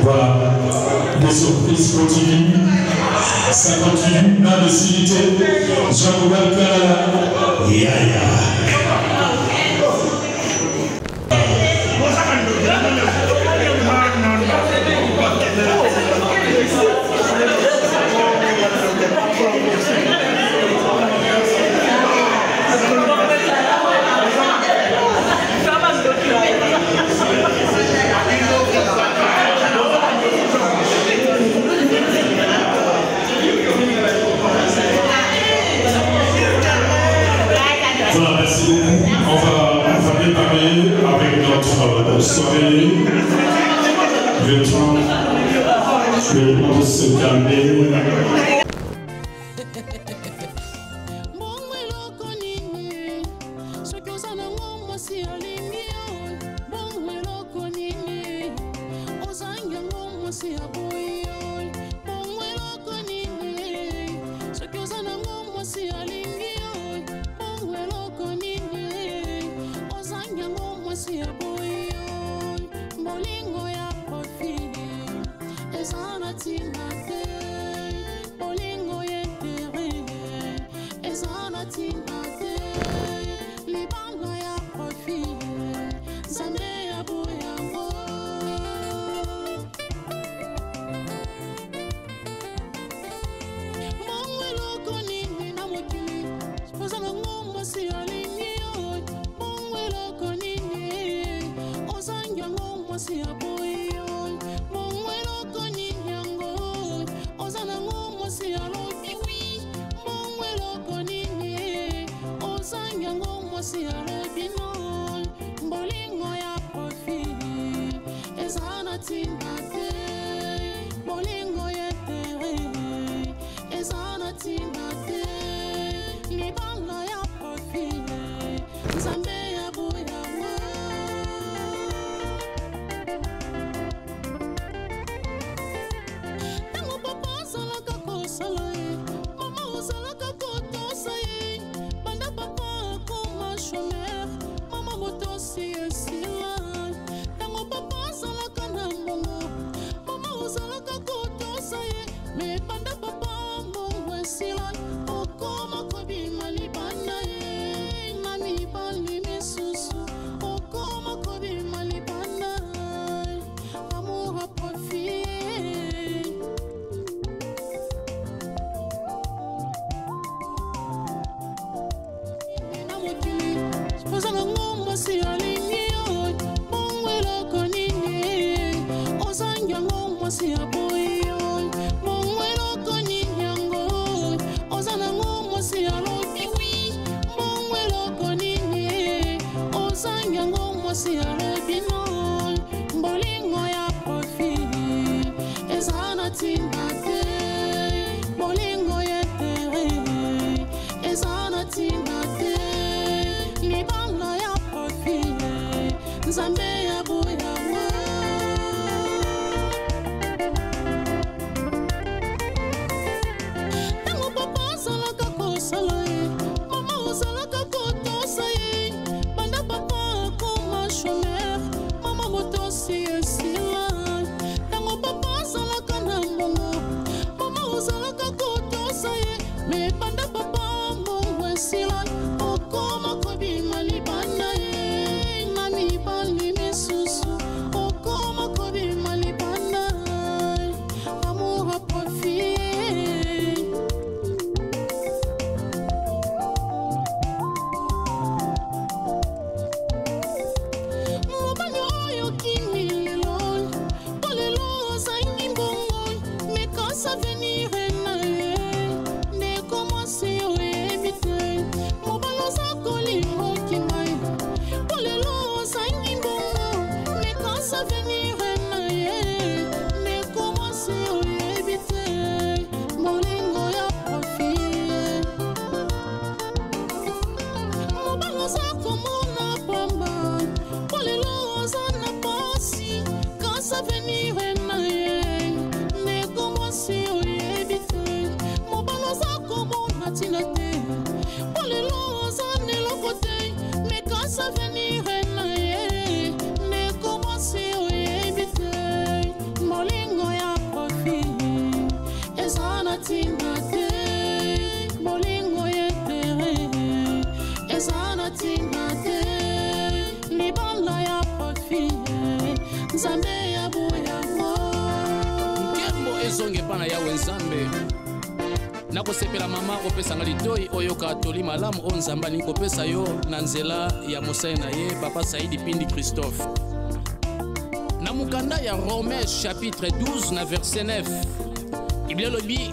Voilà, les surprises continuent, ça continue, la lucidité, Jean-Robert Kalala, Voilà, merci beaucoup. On va démarrer avec notre soirée. Le temps de se calmer. Mami, Nkembo ezonge pana yawe nzambe. Nakosepela mama opesa nga litoi oyo katoli malamu o nzamba ni kopesa yo na nzela ya mosai na ye papa Saidi Pindi Christophe. Na mukanda ya Romains chapitre 12 na verset 9. Biblia lobi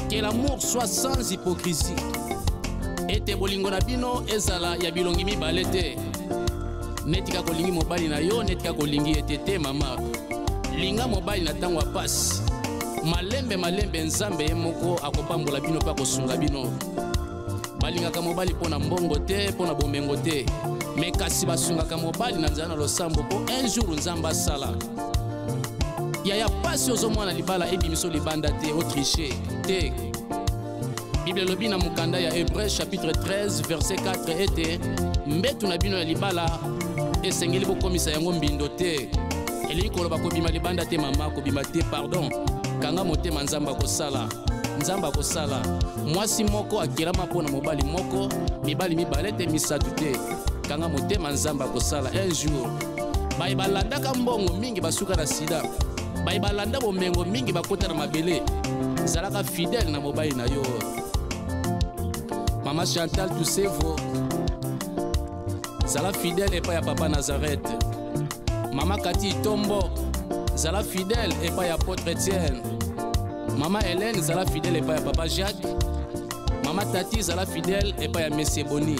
que l'amour soit sans hypocrisie. Ete bolingo na bino ezala ya bilongi mibale te. Netika kolingi mobali na yo, netika kolingi etete mama. Linga mobali na tango apasi. Malembe nzambe ye moko akopambola bino pa kosunga bino. Balingaka mobali pona mbongo te, pona bomengo te. Me kasi basungaka mobali na nzana losambo po un jour nzamba asala. Ya pasi ozomwana libala ebimiso libanda te, otriche te. Bible lobi na mukanda ya Hébreux chapitre 13 verset 4 ete mbetu na bino ya libala esengeli bokomisa yango mbindo te. Elingi koloba kobima libanda te mama, kobima te pardon. Kanga motema nzamba kosala. Nzamba kosala. Mwasi moko akirama pona mobali moko, mibali mibale te misatu te. Kanga motema nzamba kosala un jour. Baibalandaka mbongo mingi basuka na sida. Baibalanda bomengo mingi bakota na mabele. Zalaka fidèle na mobali na yo. Mama Chantal Toussevo zala fidèle et pas ya papa Nazareth. Mama Cathy Tombo zala fidèle et pas ya apôtre Etienne. Mama Hélène zala fidèle et pas ya papa Jacques. Mama Tati zala fidèle et pas ya Monsieur Boni.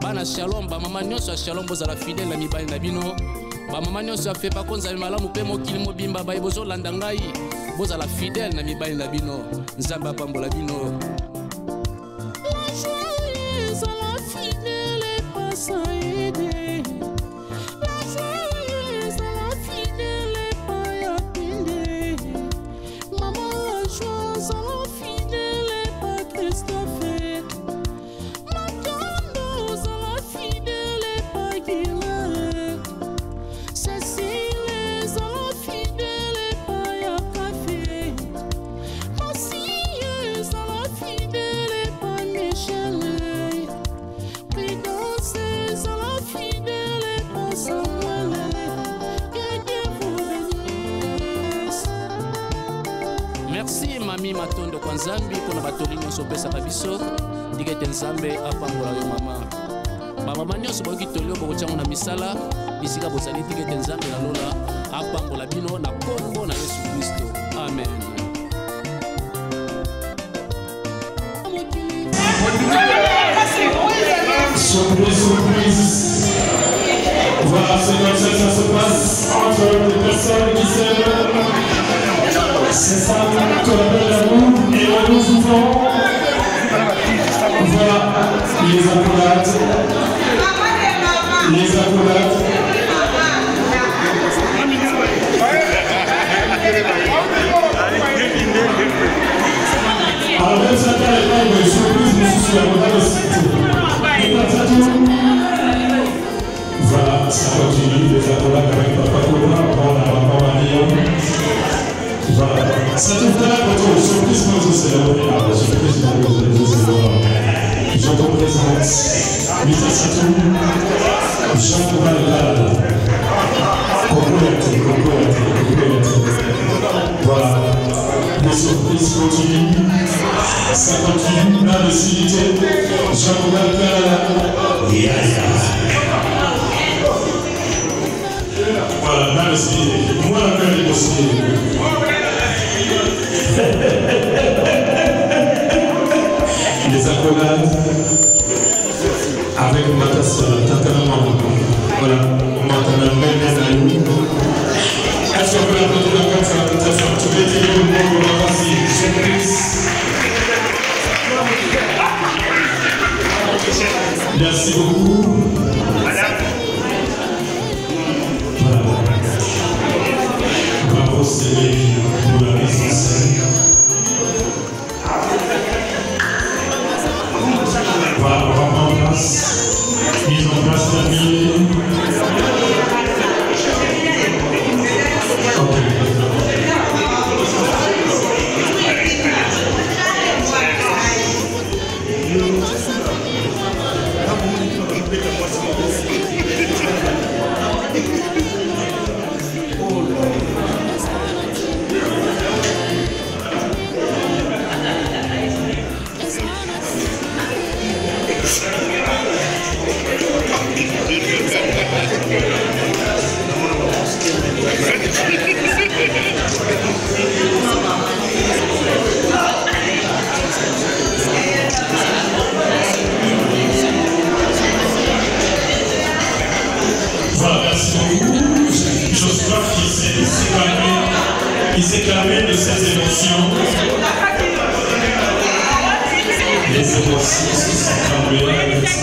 Bana Shalom ba mama nyonso Shalom bo zala fidèle na mibali na bino. Ba mama nyonso afe pa konza malamu pe mokili mobimba ba bozo landa ngai bo zala fidèle na mibali na bino. Nzamba pambola bino. Merci mami matondo kwa nzambi pona batoli nyonso pesa kabiso digete nzambe apambola yo mama. Ba mama nyonso boki tolio boko chango na misala bisika bozali digete nzambe na lola apambola bino na kombo na Yesu Kristo. Amen. Surprise. Voilà, c'est comme ça que ça se passe entre les personnes qui s'aiment. C'est ça qu'on appelle l'amour et l'amour souvent. Voilà, les accolades. Les accolades. Alors même ça n'est pas une surprise, mais je suis à mon voilà, ça continue, les accolades avec Papa Kola, on a voilà. C'est tout à l'heure, votre surprise, moi je sais, la surprise, je vous présente Mita Satou, Jean Valgal, Cocoette. Voilà, les surprises continuent, ça continue, la lucidité, Jean Valgal, voilà, là aussi, moi la gueule est aussi. Les accolades avec ma tasse, tatalement. Voilà, maintenant, même est-ce qu'on peut l'applaudir la carte, ça va faire tous les télés au monde, on va passer, surprise. Merci beaucoup. Bravo, c'est pour la mise en scène. Voilà, on va en place. Mise en place terminée. Voilà, merci beaucoup. Joshua qui s'est calmé de ces émotions. Les émotions qui sont calmées avec ça.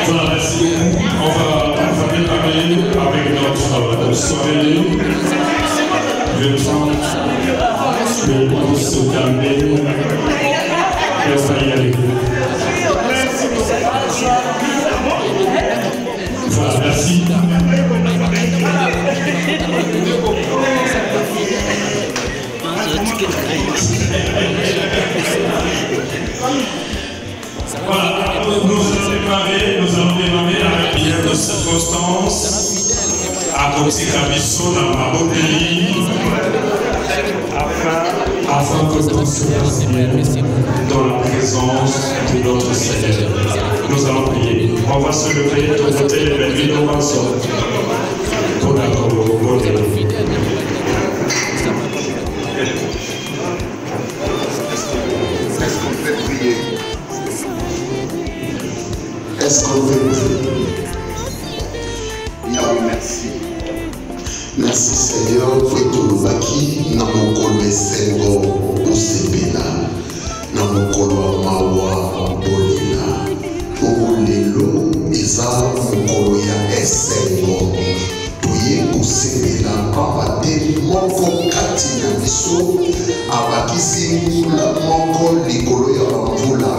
Voilà, merci. On va démarrer avec notre soirée. Le temps de se calmer. Et on va y aller. Voilà, merci. Voilà, nous allons démarrer avec bien de circonstances à côté de Kabiso dans ma pays afin que tout se passe bien dans la présence de notre Seigneur. Nous allons prier. On va se lever de côté les bénis de Wanson. Est-ce qu'on peut prier? Est-ce qu'on peut prier? Yahweh, merci. Merci Seigneur, pour tout le baki, dans mon col de Sengo, au Sebena, dans mon col Mawa, Bolina, pour les lots, Isa, mon col ya Sengo, pour y au Sebena, papa de mon col Katina Biso, abakisi la mon col Nicolo ya Mvula,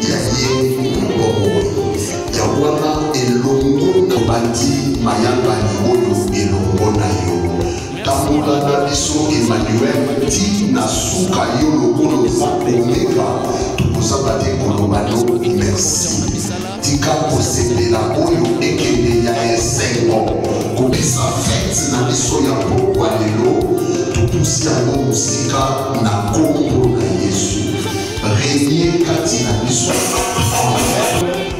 Yaye, Yawana, Elongo, Nabati, Mayamba, Yoyo, Elongo na yo. Tamula na biso Emmanuel, ti na suka yo lokolo omeka, tukozabate kolobano, merci. Tika kosepela oyo ekende ya esengo, kopesa fete na biso ya pokwa lelo, tupusi yango mosika na kombo na Yesu. Régner kati na biso.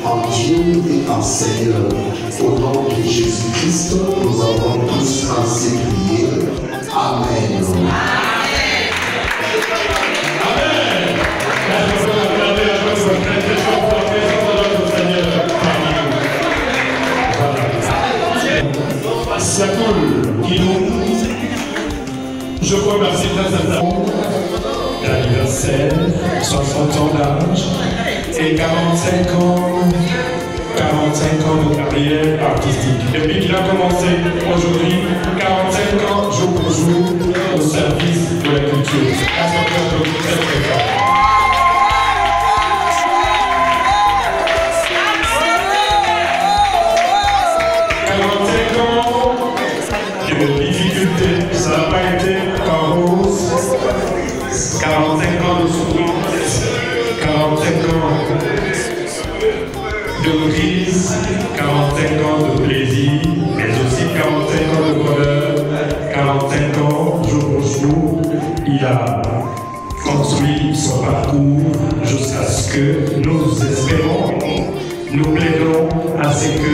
En Dieu et en Seigneur, au nom de Jésus-Christ, nous avons tous ainsi prié. Amen. Sakoul Guillaume, je vous remercie de l'anniversaire, 60 ans d'âge et 45 ans de carrière artistique. Depuis qu'il a commencé aujourd'hui, 45 ans jour pour jour au service de la culture. À son cœur de très très fort. 45 ans de difficultés, ça n'a pas été en rose. 45 ans de souffrance, 45 ans de crise, 45 ans de plaisir, mais aussi 45 ans de bonheur, 45 ans jour pour jour. Il a construit son parcours jusqu'à ce que nous espérons, nous plaidons à ce que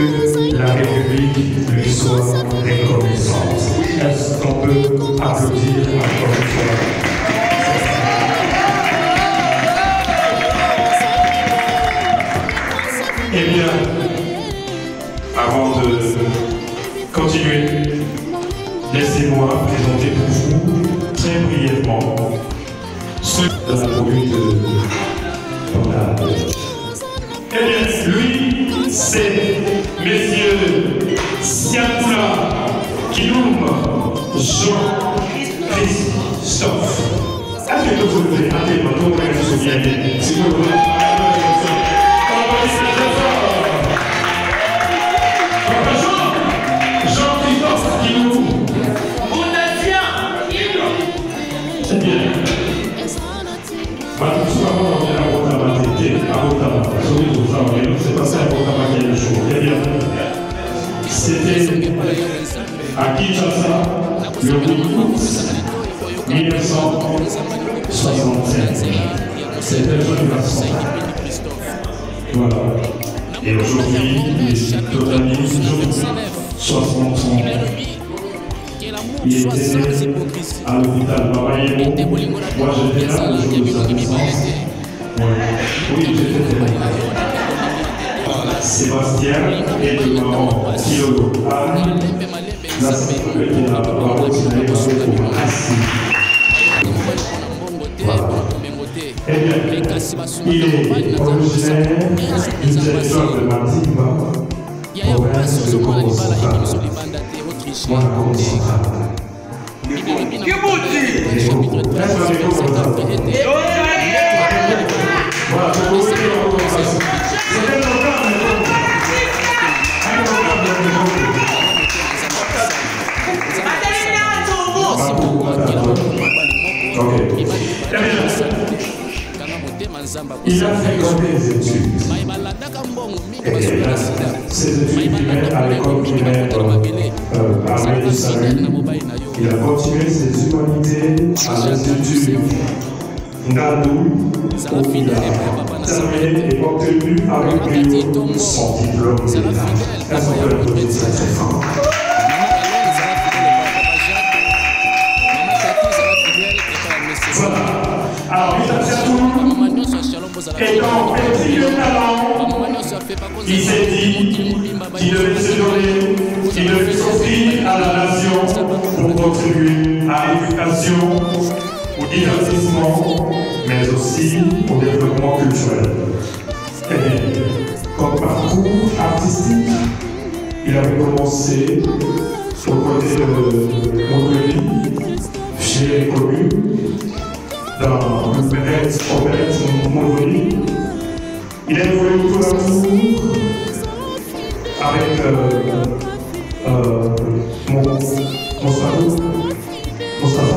la République lui soit reconnaissante. Est-ce qu'on peut applaudir encore une fois? Eh bien, avant de continuer, laissez-moi présenter pour vous très brièvement ceux de la commune de Pondal. Eh bien, lui, c'est messieurs Siakoula, Kiloum, Jean-Christophe. Appelez-le, vous le voulez, appelez-le, vous le voulez, si vous le voulez. Papa Jean, ça, c'est pas ça important à quel jour. Eh bien, c'était à Kinshasa, le 8 août 1965. C'était le garçon. Voilà. Et aujourd'hui, il totalise 60 ans. Il était né à l'hôpital Babayemo. Moi, j'étais là le jour de sa naissance. Oui, j'étais là. Sébastien et le maman Kiolo. La sécurité de la parole, c'est d'aller pour Kassi. Voilà. Eh bien, il est originaire du territoire de Matimba, province de Congo central. Voilà, Congo central. Voilà, il a fréquenté les études. Et ses études primaires à l'école primaire à Médissaline. Il a continué ses humanités à l'Institut Ndadou, où il a terminé et obtenu avec brio son diplôme d'État. Est-ce qu'on peut l'applaudir très très fort? Voilà. Alors, étant petit de talent, il s'est dit qu'il devait se donner, qu'il devait s'offrir à la nation pour contribuer à l'éducation, au divertissement, mais aussi au développement culturel. Et comme parcours artistique, il avait commencé aux côtés de Montpellier, chez les communes, dans l'opérette Montpellier. Il a évolué tout l'amour avec Moustapha, voilà.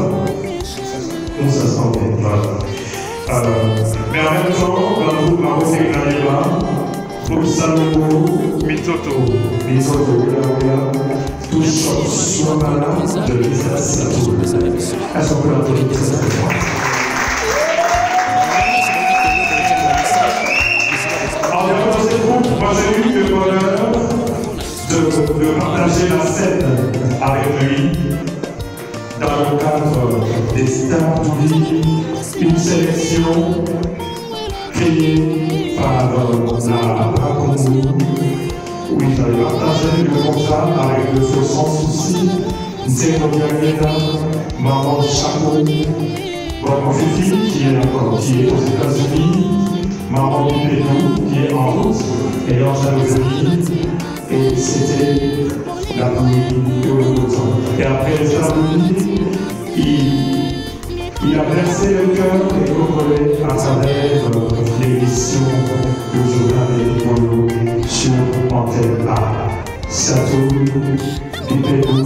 Mais en même temps, dans le groupe Marose Granima, pour Samugo, Mitoto, tout choc soit malade de Lisa Satou. Est-ce qu'on peut l'appeler très très fort? Moi j'ai eu le bonheur de partager la scène avec lui dans le cadre des Stars du Livre, une sélection créée par la Congo, où il fallait partager le contrat avec le feu sans souci, Zéro Gagnéna, Maman Chapeau, Maman Fifi qui est aux États-Unis, Maman Pédou qui est en route et en Jalousanie, et c'était la pluie de l'automne. Et après les États-Unis, il a versé le cœur des Congolais à travers l'émission du journal des Polo sur Antenne A. Satou, Pédou,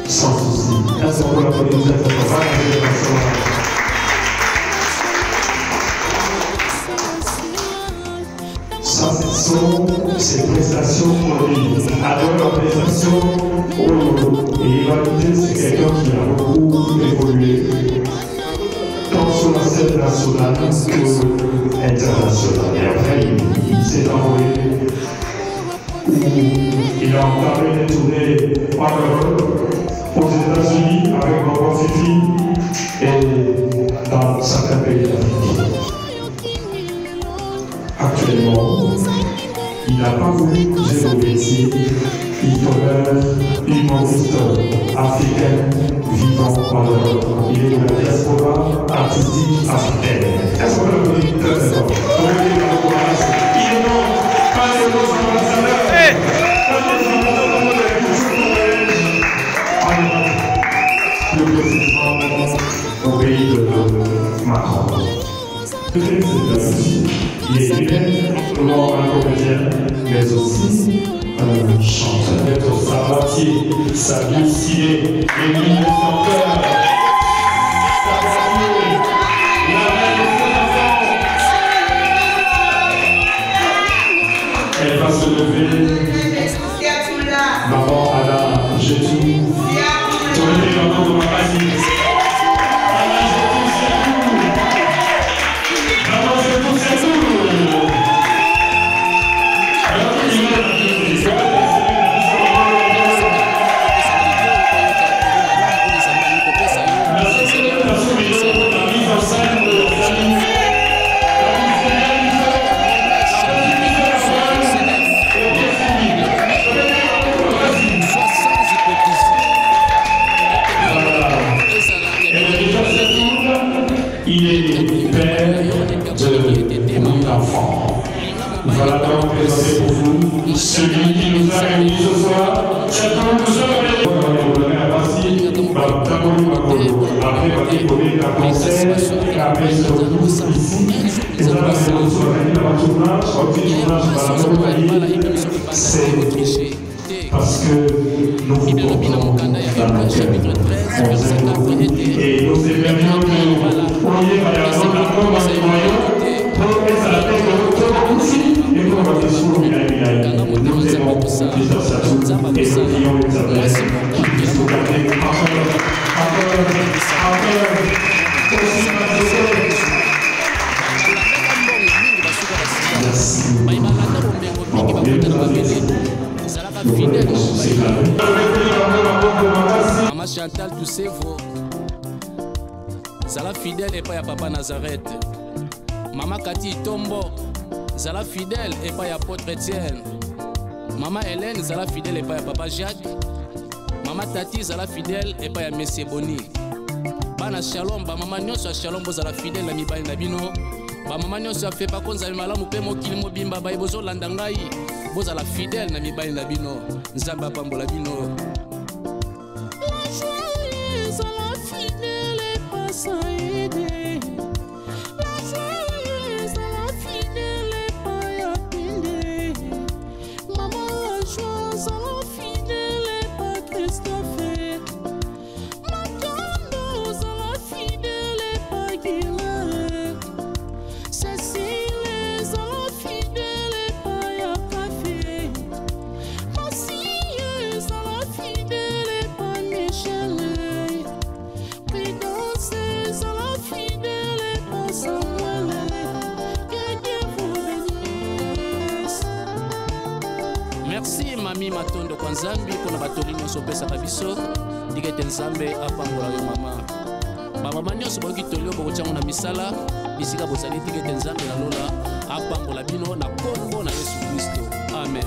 sans souci. Est-ce qu'on peut l'applaudir cette fois? Ça, ce sont ses prestations pour lui. Alors, la prestation et l'humanité, c'est quelqu'un qui a beaucoup évolué, tant sur la scène nationale que internationale. Et après, il s'est envolé, il a entamé des tournées en Europe, aux États-Unis, avec Maman Fifi, et dans certains pays d'Afrique. Actuellement, il n'a pas voulu bouger le métier. Il demeure humoriste africain vivant en Europe. Il est de la diaspora artistique africaine. Est-ce qu'on peut le dire très très fort? Il est non, pas de nos ambassadeurs. Le président au pays de Macron. Il est non seulement un comédien, mais aussi un chanteur. Maître Sabatier, Salut Ciné, Émile le chanteur. Sabatier, la reine des enfants. Maman Anna, je tout. Tournez les mamans de ma famille. Anna, je tout, c'est tout. Maman, je tout, c'est tout. Il est père de mon enfant. Voilà donc présenté pour vous celui qui nous a réunis ce soir. C'est comme nous sommes c'est parce que nous vous portons dans notre chapitre 13, verset 4 et nous aimerions que vous voyez la raison d'accord dans le royaume pour être à la tête de notre aussi et pour votre discours nous aimons Christophe Satou et nous prions Isabelle qui puisse nous garder encore aussi Maman Chantal Toussevo, Zala fidèle et pas ya Papa Nazareth. Maman Cathy Tombo, Zala fidèle et pas ya Apôtre Étienne. Maman Hélène, Zala fidèle et pas ya Papa Jacques. Maman Tati, Zala fidèle et pas ya Messie Boni. Bana Shalom, ba maman nyonso Shalom bo Zala fidèle na mibali na bino. Ba maman nyonso a fait pas konza malamu pe mokili mobimba ba bozo landa ngai. Bozala fidèle na mibali na bino. Nzamba pambola bino. La joie est la fidèle et pas ça aider. La joie est la fidèle et pas y appeler. Maman la joie est la fidèle et pas Christophe. Maman la fidèle et pas Guillaume. Cécile est la fidèle et pas y café. Merci Mami Matondo kwa Nzambi pona batori nyonso pesa biso digete Nzambe apambola yo mama. Ba mama nyonso boki tolio boko chango na misala bisika bozali digete Nzambe na lola apambola bino na kombo na Yesu Kristo. Amen.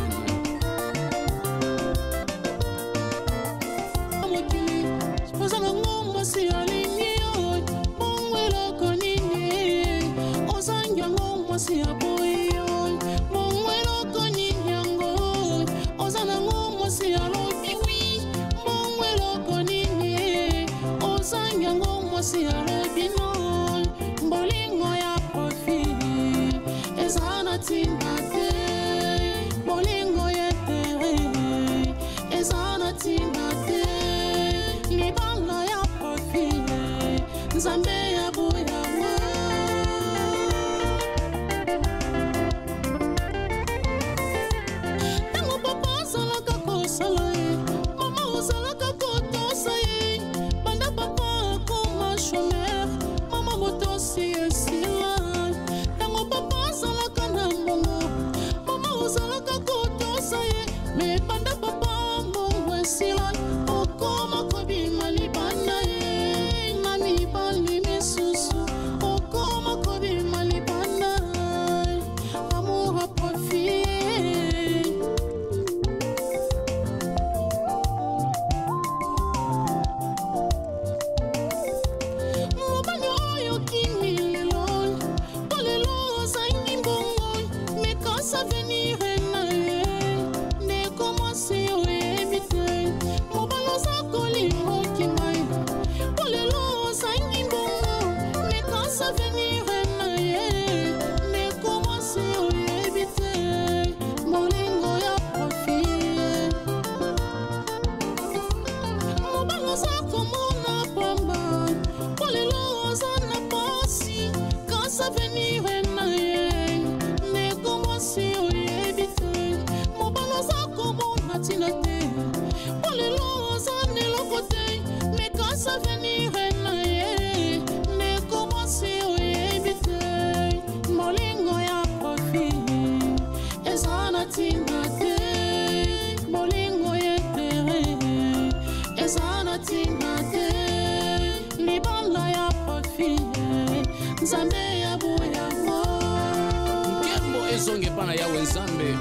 bana yawe nzambe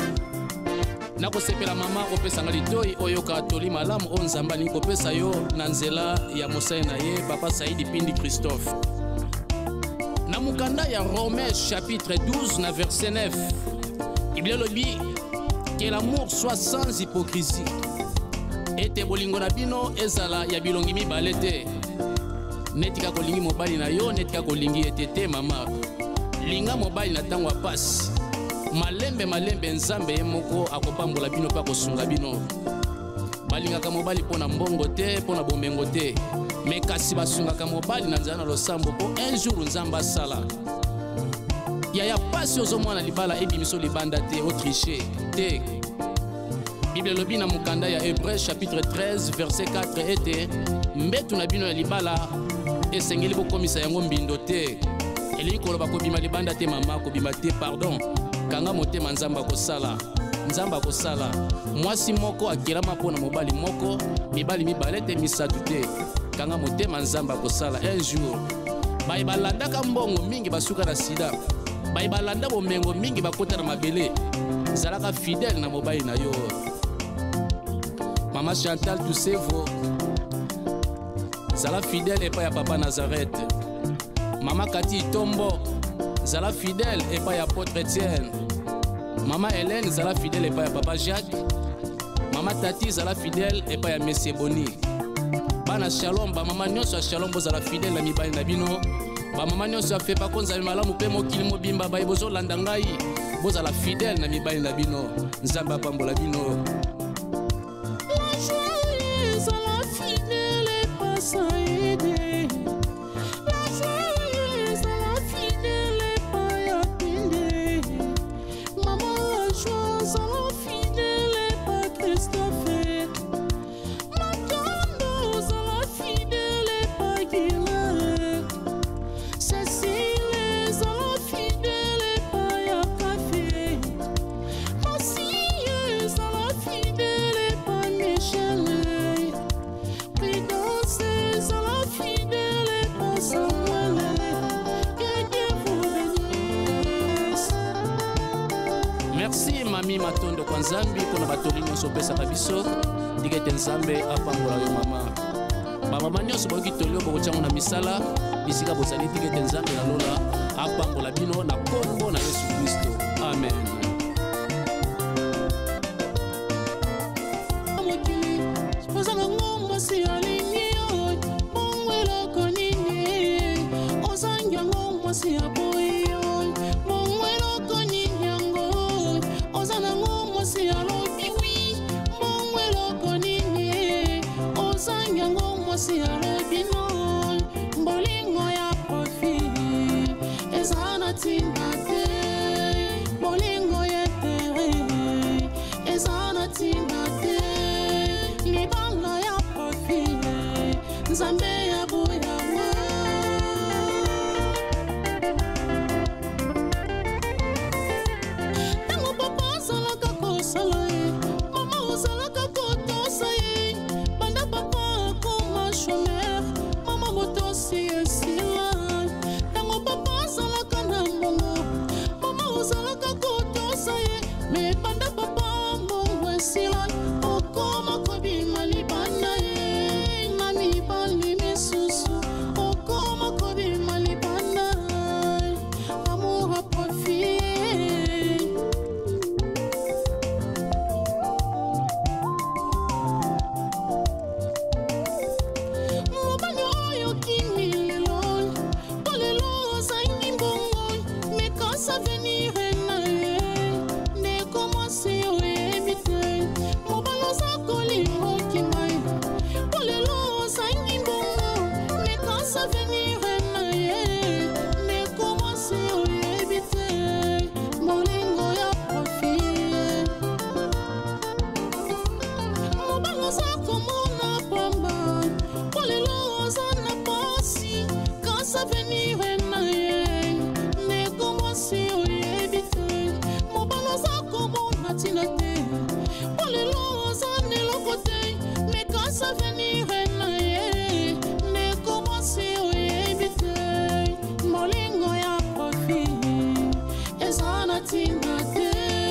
nakosepela mama opesanga litoi oyo katoli malamu o nzambe alingi kopesa yo na nzela ya mosali na ye papa Saidi Pindi Christophe. Na mukanda ya Romains chapitre 12 na verset 9 Bible lobi que l'amour soit sans hypocrisie ete bolingo na bino ezala ya bilongi mibale te netika kolingi mobali na yo netika kolingi etete mama linga mobali na ntango ya pasi malembe nzambe ye moko akopambola bino mpe akosunga bino balingaka mobali mpo na mbongo te mpo na bomengo te me kasi basungaka mobali na nzela na losambo mpo un jour nzambe asala ya pasi ozomwana libala ebimiso libanda te otriche te. Bible lobi na mukanda ya Hébreux chapitre 13 verset 4 ete mbetu na bino ya libala esengeli bokomisa yango mbindo te elingi koloba kobima libanda te mama kobima te pardon kanga motema nzambe akosala mwasi moko akelama mpo na mobali moko mibali mibale te misatu te kanga motema nzambe akosala un jour baye balandaka mbongo mingi basuka na sida baye balanda bomengo mingi bakota na mabele zalaka fidèle na mobali na yo. Mama Chantal Toussevo zala fidèle epai ya papa Nazareth. Mama Kati Tombo zala fidèle epai ya apôtre Etienne. Mama Hélène zala fidèle epai ya papa Jacques. Mama Tati zala fidèle epai ya Monsieur Boni. Bana Shalom ba mama nyonso ya Shalom bozala fidèle na mibali na bino. Ba mama nyonso ya Fepa konza malamu pe mokili mobimba ba bozolanda ngai bozala fidèle na mibali na bino nzambe apambola bino. Saidi, la joyeuse, la fidèle, pas ya pinde. Maman, la joyeuse, la fidèle, pas Christophe. Matandos, la fidèle, pas Guillaume. Cécile, la fidèle, pas ya café. Massieuse, la fidèle, pas Michel. Merci mami matondo kwa nzambi kuna batoli nyonso opesaka biso dikete nzambe apambola yo mama bamama nyonso boyoki toli oyo bokotyango na misala bisika bozali dikete nzambe nalola apambola bino na kombo na Yesu Kristo amen. Molingo ya profi, ezana tinga te.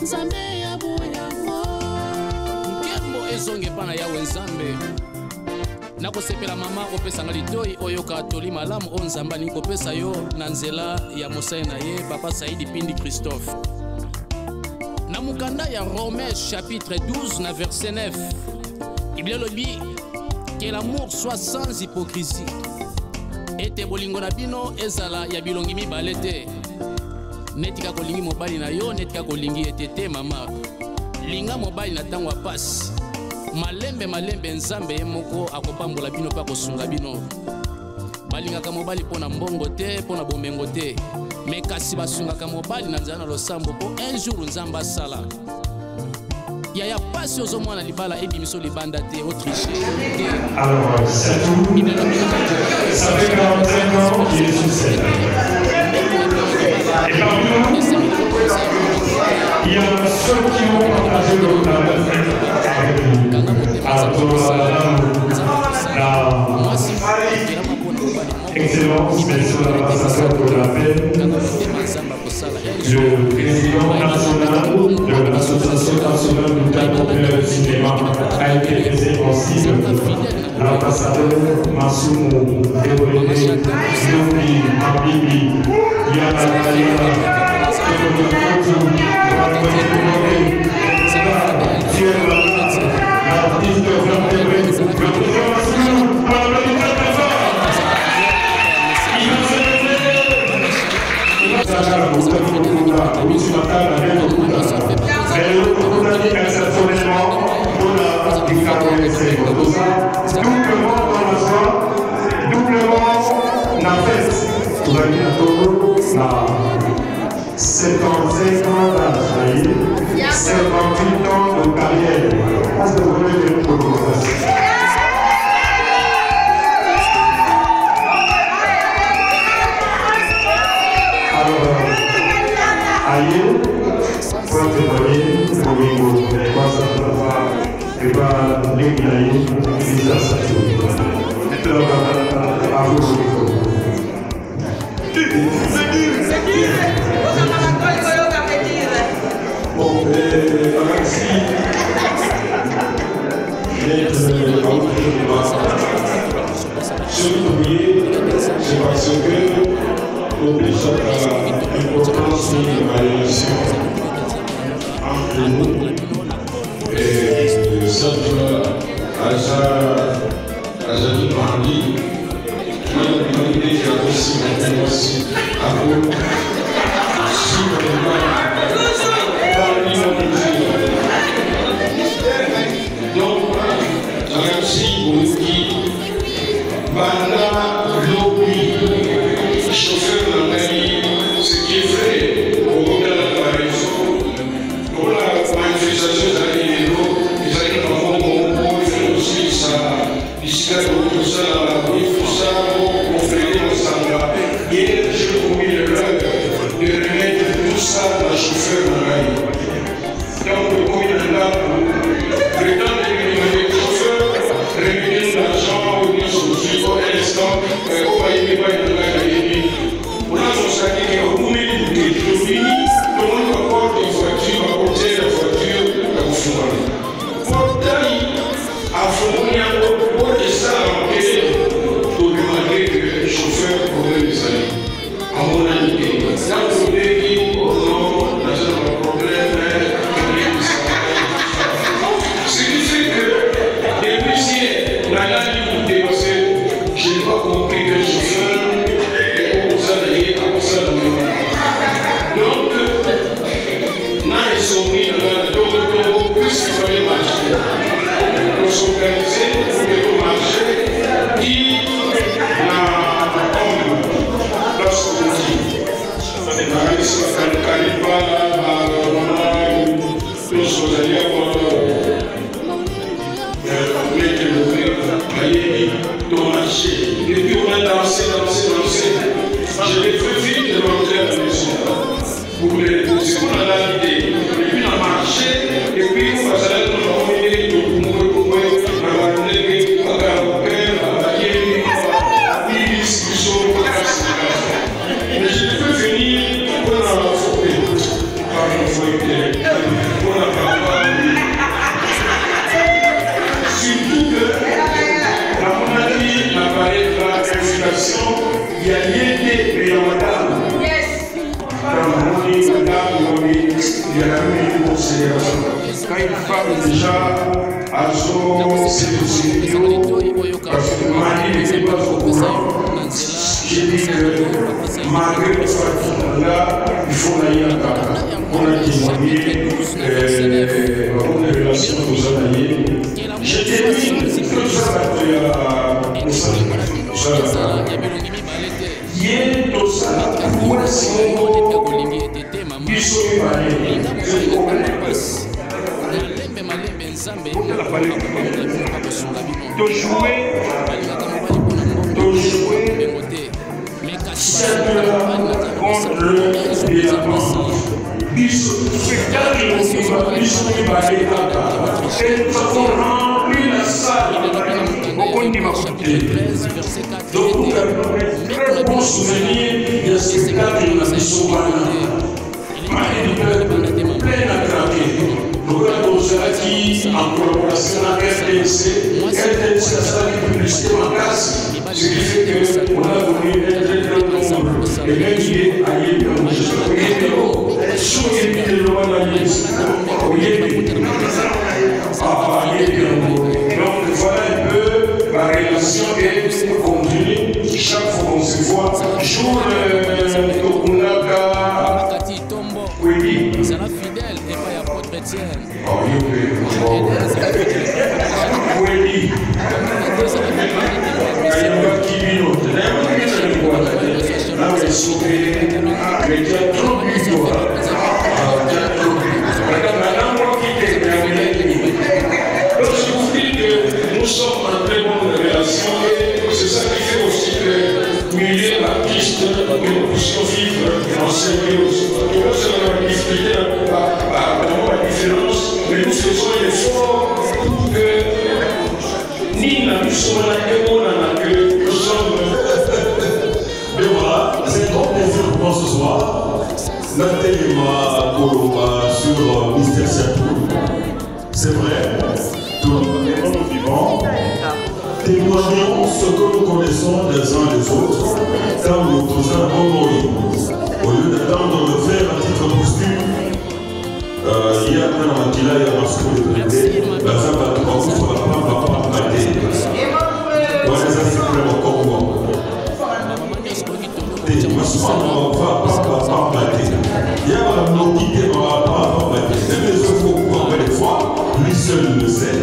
nzambe ya boyango nkembo ezonge pana yawe nzambe nakosepela mama opesanga litoi oyo katoli malamu o nzambe alingi kopesa yo na nzela ya mosali na ye papa Saidi Pindi Christophe. Na mukanda ya Romains chapitre 12 na verset 9 Biblia lobi que l'amour soit sans hypocrisie. Ete bolingo na bino ezala ya bilongi mibale te. Netika kolingi mobali na yo, netika kolingi etete mama. Linga mobali na tango pasi. Malembe nzambe moko akopambola bino pa kosunga bino. Balingaka mobali pona mbongo te, pona bomengo te. Mais kasi basungaka mobali na nzana losambo po un jour nzamba sala. Ya pasi ozomwana libala ebimiso libanda te autriche. Alors, c'est tout. Ça fait 45 ans qu'il est sur scène. Et parmi nous, il y a ceux qui ont partagé le talent avec nous. Alors, la excellence, monsieur l'ambassadeur de la paix, le président national de l'Association nationale du théâtre populaire du cinéma a été présent aussi, l'ambassadeur Massoumou Débréné, Yomi Mabibi, Yanakaya, la 75 ans d'âge, 58 ans de carrière. Est-ce que vous voulez que nous progressions? Alors, aïe, pour témoigner, pour vous, quoi ça peut faire, et pas l'église, les assassins. À vous, bon, merci d'être surpris, c'est parce que l'obligation à l'importance de la relation entre nous et cette Azali Mandi qui a été aussi à vous. Donc, merci beaucoup. Banda Lobi, chauffeur de la ce qui est vrai, au moment de la comparaison, pour la manifestation des animaux, ils arrivent à voir mon fait aussi ça, ici, tout ça, tout ça, on fait ensemble. Hier, j'ai promis le rêve de remettre tout ça dans le chauffeur de la donc, le commandant prétend éliminer le chauffeur, réunir l'argent ou bien souci au instant, au pays de la on a constaté qu'au moment où il est fini, tout le monde apporte des voitures, apporter la voiture au fond. Pour tailler, à fond, il y a beaucoup de ça pour demander que le chauffeur pourrait les aller. À mon avis, ça vous dit, oh non, là, c'est un problème. Ce qui fait que, depuis si la ligne est dépassée, je n'ai pas compris que le chauffeur est pour ça d'aller à ça de donc, là, ils sont mis dans le dos, puisqu'il fallait marcher. Pour s'organiser, pour marcher, qui n'a pas lorsqu'on dit. La liste de Kalipa, nous sommes allés et puis on a dansé. Je l'ai fait vite de rentrer à la maison. Pour les poser, on a l'idée. Et puis on a marché, et puis on va aller dans la famille, mais je l'ai fait venir pour la forêt. Par une fois, quand une femme déjà a son séduction, parce que Marie n'était pas au courant, j'ai dit que malgré le fait là, il faut la y aller. On a témoigné on a relation aux alliés. J'ai terminé que ça va être hier, tout ça, pourquoi si ils sont épargnés? De jouer simplement contre le diamant. Et nous avons rempli la salle au coin du Macoté. Donc nous avons un très bon souvenir de ce spectacle de la Bissomana. Marie du peuple plein à craquer. Nous avons acquis en collaboration avec RTNC. RTNC a sa publicité en casse. Ce qui fait qu'on a voulu être très très nombreux. Et même il est ailleurs comme je suis. Donc voilà un peu la relation est continue. Chaque fois qu'on se voit, jour Tokunaka, oui. C'est la fidèle et pas y a pas de chrétienne. Oh, oui. Nous sommes en très bonne relation et c'est ça qui fait aussi que milieu artiste que nous puissions vivre en symbiose. Donc c'est la difficulté, la différence, mais nous faisons l'effort pour que ni la Bissomana que nous sommes. Et voilà, c'est un grand plaisir pour moi ce soir. Nathalie m'a sur Mystère Saint-Toul. C'est vrai, nous vivons, témoignons ce que nous connaissons les uns les autres, car nous faisons un bon moyen. Au lieu d'attendre de faire un titre posthume, il y a un qui a masqué le bébé, la femme va te rencontrer sur la femme va mater. Voilà, ça c'est vraiment comme moi. Il y a un nom qui est pas même les autres, encore une fois, lui seul le sait.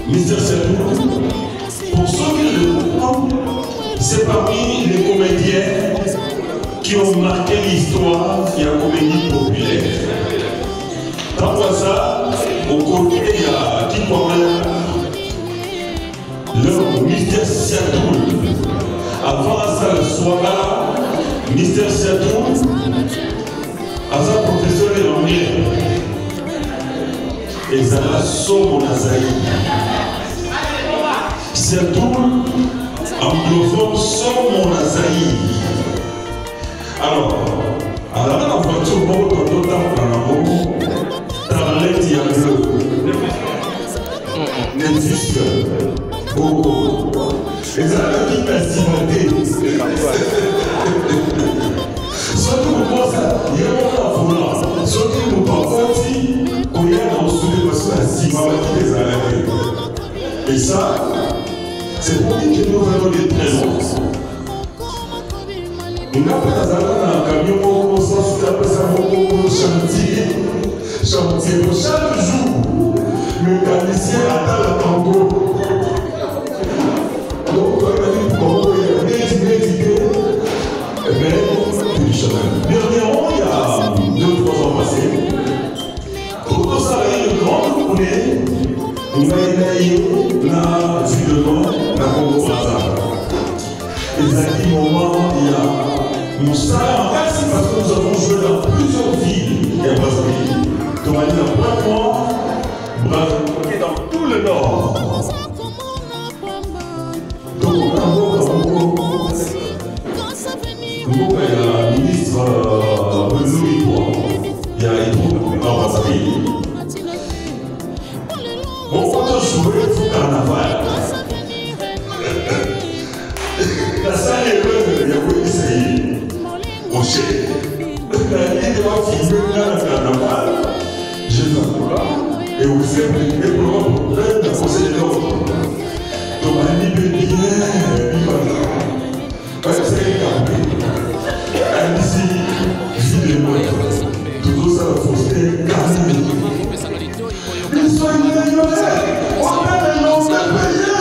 Mystère Saint-Toul, pour ceux qui le comprennent, c'est parmi les comédiens qui ont marqué l'histoire de la comédie populaire. Tant que ça, au côté, il y a qui parlait le Mystère Saint-Toul. Avant ça, le soir là, Mystère Saint-Toul, à sa professeur de l'anglais, et ça a son monazaï. Saint-Toul, anglophone, son monazaï. Alors, à la voiture, bon, quand on a il y a bleu. N'existe beaucoup. Et ça a qui passiventé. Soit que vous pensez, il y a un volant. Soit que vous pensez, qu'on y a dans le sud, parce que la cima va quitter les arrêts. Et ça, c'est pour dire que nous avons des présences. Nous n'avons pas un camion, on s'en fout après ça, on chantier. Chantier, chaque jour, le mécanicien attend le tango. Donc, comment il y a des idées, eh bien, tout du chemin. Dernièrement, il y a 2-3 ans passés, quand on s'arrête de grande tournée, on a élaillé la ville de Nord, la Congo-Brazzaville. Exactement, il y a mon salaire en taxi parce que nous avons joué dans plusieurs villes et à Brazzaville. Donc, on a dit dans Pointe-Noire, Brazzaville, dans tout le Nord. Donc, on a il y a la ministre Louis Bois, il y a Edouard dans Brazzaville. On compte jouer au carnaval. La salle est bonne, il y a beaucoup d'essayer. Mon cher, la vie doit filmer dans le carnaval. Et vous faites des problèmes de conseil de l'autre. Donc, on dit bien, c'est regardé. Ici, vie de moi. Tout ça, la fausseté, carré. Ils sont ignorés. On a le nom de payer.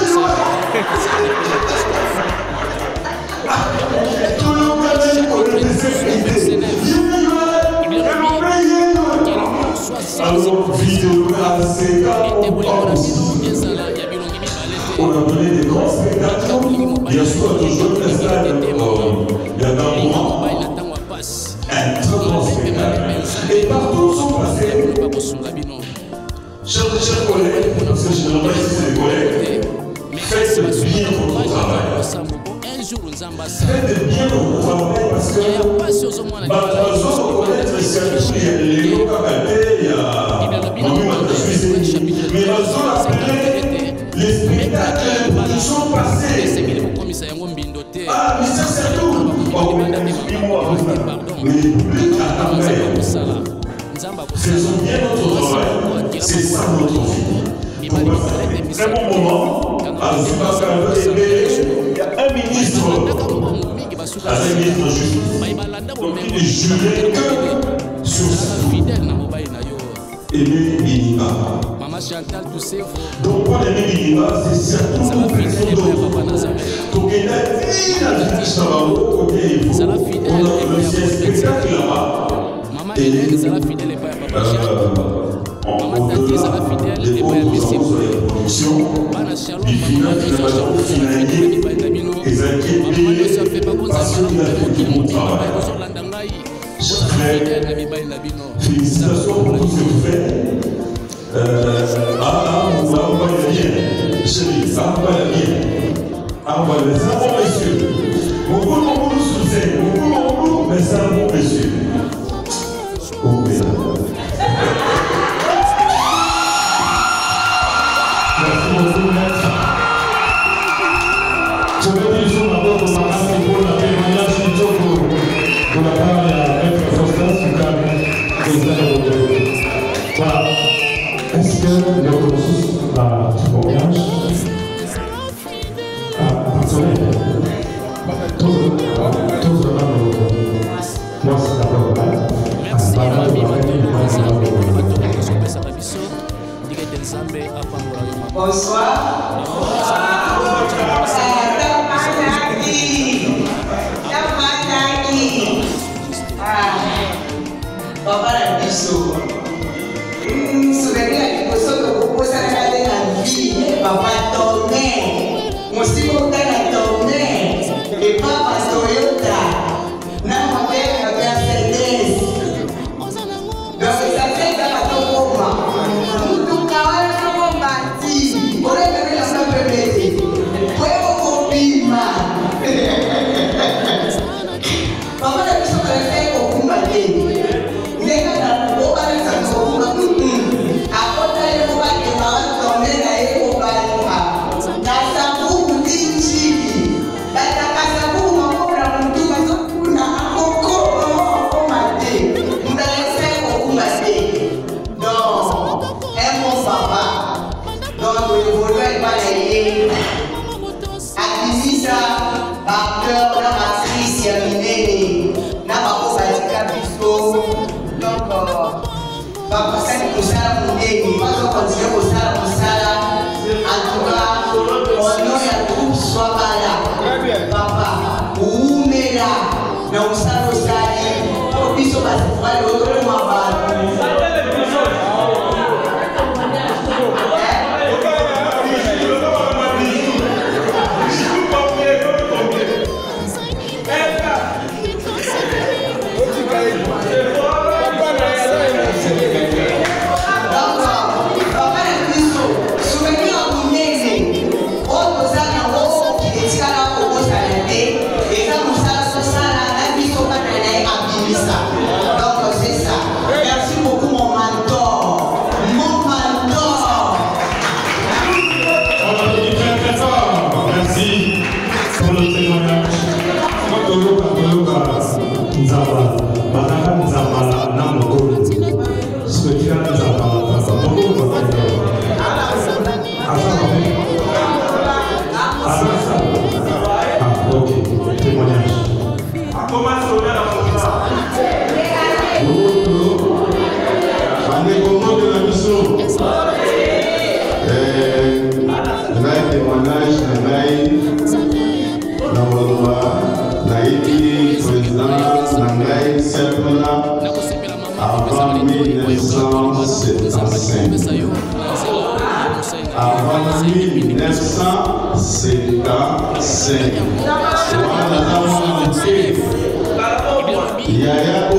Tout le monde a des sécurités. Alors, vidéo assez on a donné des grands spectacles. Bien sûr, toujours un stade, il y a un mois, un très grand spectacle. Et partout sont passés. Chers collègues, parce que généralement ici c'est des collègues, faites bien votre travail. Faites bien votre travail parce que besoin de connaître les localités, il y a mais besoin d'appeler les spectacles qui sont passés. Ah, mais ça c'est tout. Mais le public attendait. Faisons bien notre travail, c'est ça notre vie. Pour passer un très bon moment, à Zimbabwe, il y a un ministre, un ministre justice, donc il est juré que sur ça. Aimer Minima. Donc, pour aimer Minima, c'est surtout une personne d'autre. Donc, il y a une affiche on a le spectacle là-bas. Et en au-delà des productions, il finit les inquiétés parce qu'il a fait du bon travail. Félicitations pour tout ce que vous faites. On va le bien. Chérie, ça va le bien. On va le bien. Bon monsieur. Beaucoup nous soutiennent. Beaucoup, mais c'est un bon monsieur. Oh, mesdames. Merci beaucoup, maître. Je vais dire une chose d'abord pour ma femme pour la témoignage pour la part de maître Faustin Soukane, président de l'Autorité. Voilà. Est-ce que le ressources à témoignage personnel tous moi c'est d'abord là. Bonsoir. Papa la biso. Souvenir à l'époque que vous posez la vie, papa tournait. Mon style a tourné. Et papa Toyota. N'a pas fait la Mercedes. Donc ça fait que la tombe. Tout kawa comme bâti. On est venu la salle de bébé. Pour copima. Papa la biso a fait au combattre. Donc c'est ça. président Nangai Sepela avant 1975. Avant 1975. Yaya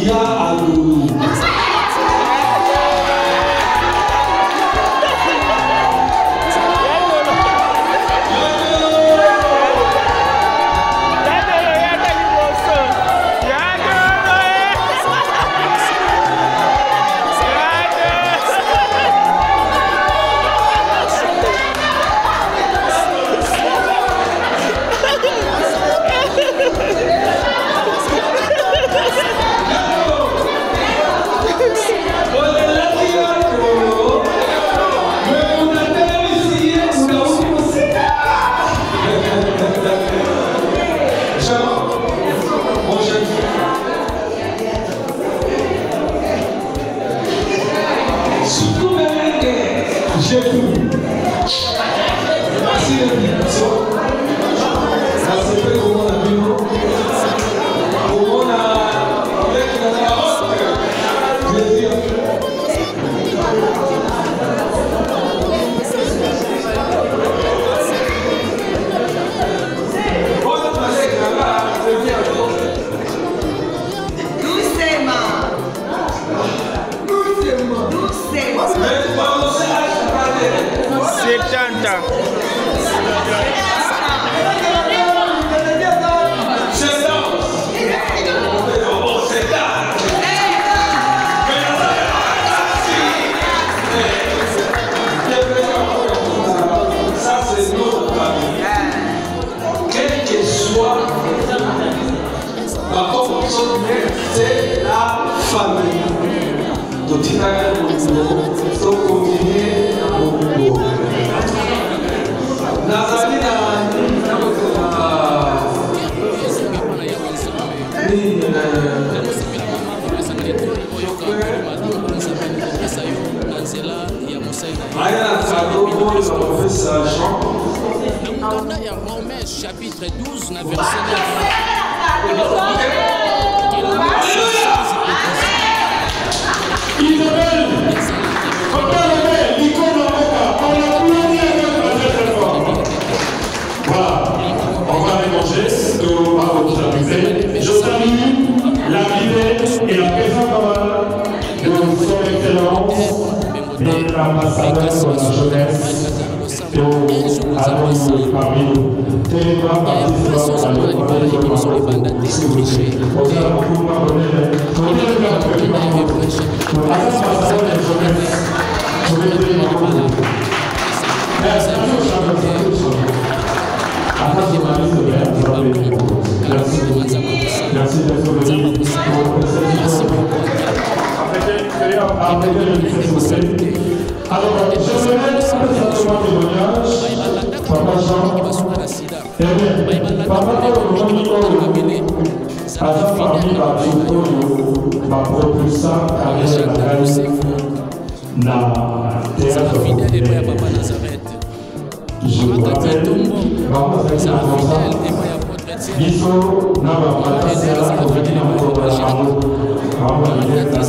ya c'est la famille. Donc, tu as un combiné Nazali Romains chapitre 12, verset 9. Voilà, on va aller manger, nous allons vous. Je salue la vie et la présence de son excellence et l'ambassadeur de la jeunesse à nous parmi nous. Territoire participant à l'école Merci d'être venu. Alors, je vais simplement témoignage. Papa Jean. Papa Jean, parmi ma propulsant na théâtre. Je me rappelle, maman s'est dit biso na bamatasi akozaki na mokolo ya yango aobalileka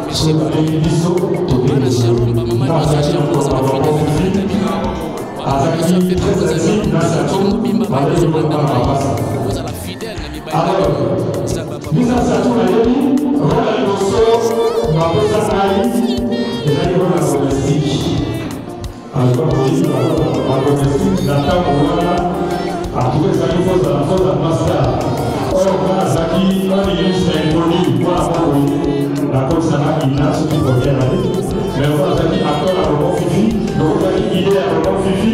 biso soki biso tobinazalaki kobabakofi azalaki tresesi na sato balezobanda mapasa alors biso sato nayebi rola liboso baposa ngai ezali rola domestique albadomestique na ntango wana après ça, il faut la master. Or, Zaki, on est juste inconnu. Pour la cause, ça n'a qu'il n'a ce qui faut bien aller. Mais on va Zaki, accord à Robert Fifi. Donc, Zaki, idée à Robert Fifi.